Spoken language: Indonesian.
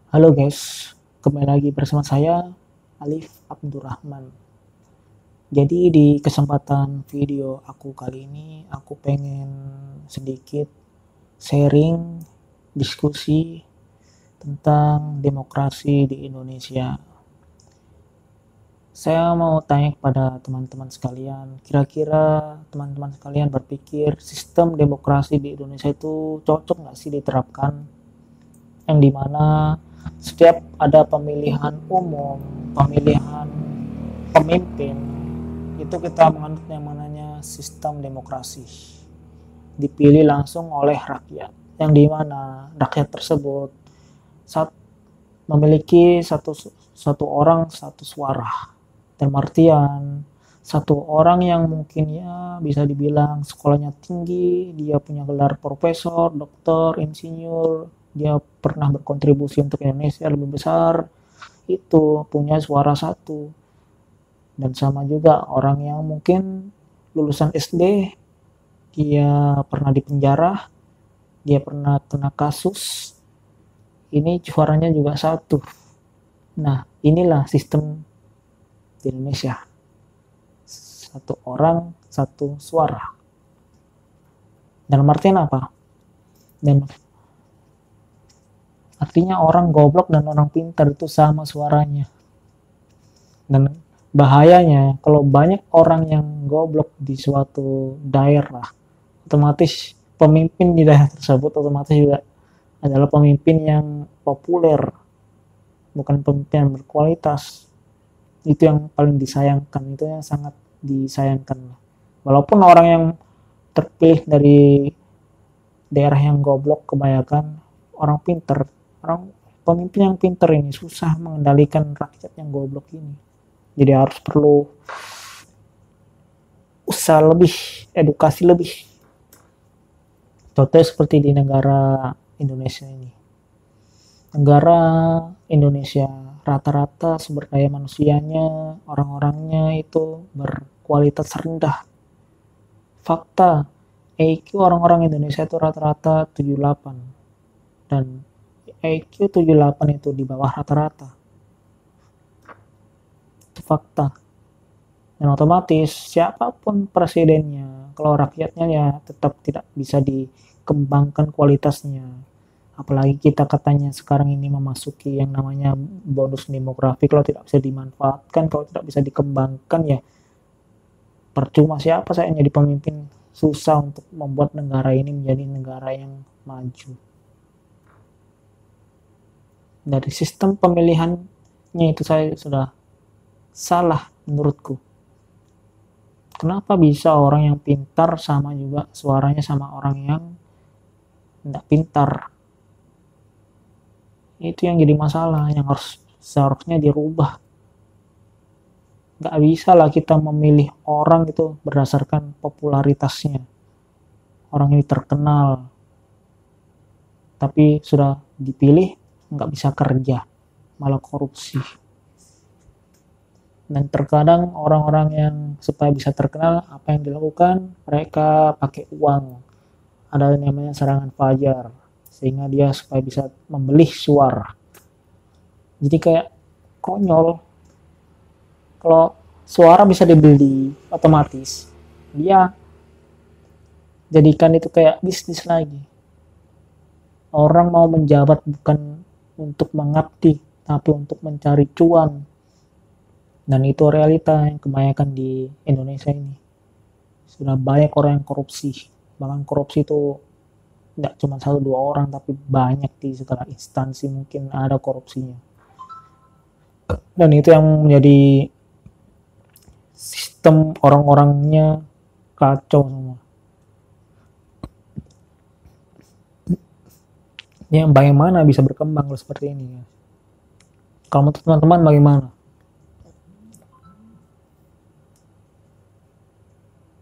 Halo guys, kembali lagi bersama saya Alif Abdurrahman. Jadi di kesempatan video aku kali ini aku pengen sedikit sharing diskusi tentang demokrasi di Indonesia. Saya mau tanya kepada teman-teman sekalian, kira-kira teman-teman sekalian berpikir sistem demokrasi di Indonesia itu cocok nggak sih diterapkan? Yang dimana setiap ada pemilihan umum, pemilihan pemimpin, itu kita menganut yang namanya sistem demokrasi. Dipilih langsung oleh rakyat, yang dimana rakyat tersebut saat memiliki satu orang satu suara. Dan artian satu orang yang mungkin ya bisa dibilang sekolahnya tinggi, dia punya gelar profesor, dokter, insinyur, dia pernah berkontribusi untuk Indonesia lebih besar, itu punya suara satu. Dan sama juga orang yang mungkin lulusan SD, dia pernah dipenjara, dia pernah kena kasus, ini suaranya juga satu. Nah, inilah sistem di Indonesia. Satu orang, satu suara. Dan artinya apa? Dan artinya orang goblok dan orang pintar itu sama suaranya. Dan bahayanya kalau banyak orang yang goblok di suatu daerah, otomatis pemimpin di daerah tersebut otomatis juga adalah pemimpin yang populer, bukan pemimpin yang berkualitas. Itu yang paling disayangkan, itu yang sangat disayangkan. Walaupun orang yang terpilih dari daerah yang goblok kebanyakan orang pinter, orang pemimpin yang pinter ini susah mengendalikan rakyat yang goblok ini. Jadi harus perlu usaha lebih, edukasi lebih. Contohnya seperti di negara Indonesia ini. Negara Indonesia rata-rata sumber daya manusianya, orang-orangnya itu berkualitas rendah. Fakta, IQ orang-orang Indonesia itu rata-rata 78. Dan IQ 78 itu di bawah rata-rata. Itu fakta. Dan otomatis siapapun presidennya, kalau rakyatnya ya tetap tidak bisa dikembangkan kualitasnya. Apalagi kita katanya sekarang ini memasuki yang namanya bonus demografi, kalau tidak bisa dimanfaatkan, kalau tidak bisa dikembangkan ya percuma siapa saya jadi pemimpin. Susah untuk membuat negara ini menjadi negara yang maju. Dari sistem pemilihannya itu saya sudah salah menurutku. Kenapa bisa orang yang pintar sama juga suaranya sama orang yang tidak pintar? Itu yang jadi masalah, yang harus seharusnya dirubah. Gak bisa lah kita memilih orang itu berdasarkan popularitasnya. Orang ini terkenal, tapi sudah dipilih gak bisa kerja, malah korupsi. Dan terkadang orang-orang yang supaya bisa terkenal, apa yang dilakukan? Mereka pakai uang. Ada yang namanya serangan fajar, sehingga dia supaya bisa membeli suara. Jadi kayak konyol. Kalau suara bisa dibeli otomatis, dia jadikan itu kayak bisnis lagi. Orang mau menjabat bukan untuk mengabdi, tapi untuk mencari cuan. Dan itu realita yang kebanyakan di Indonesia ini. Sudah banyak orang yang korupsi. Bahkan korupsi itu tidak cuma satu dua orang, tapi banyak di segala instansi mungkin ada korupsinya. Dan itu yang menjadi sistem orang-orangnya kacau semua. Ya bagaimana bisa berkembang seperti ini? Kalau teman-teman bagaimana?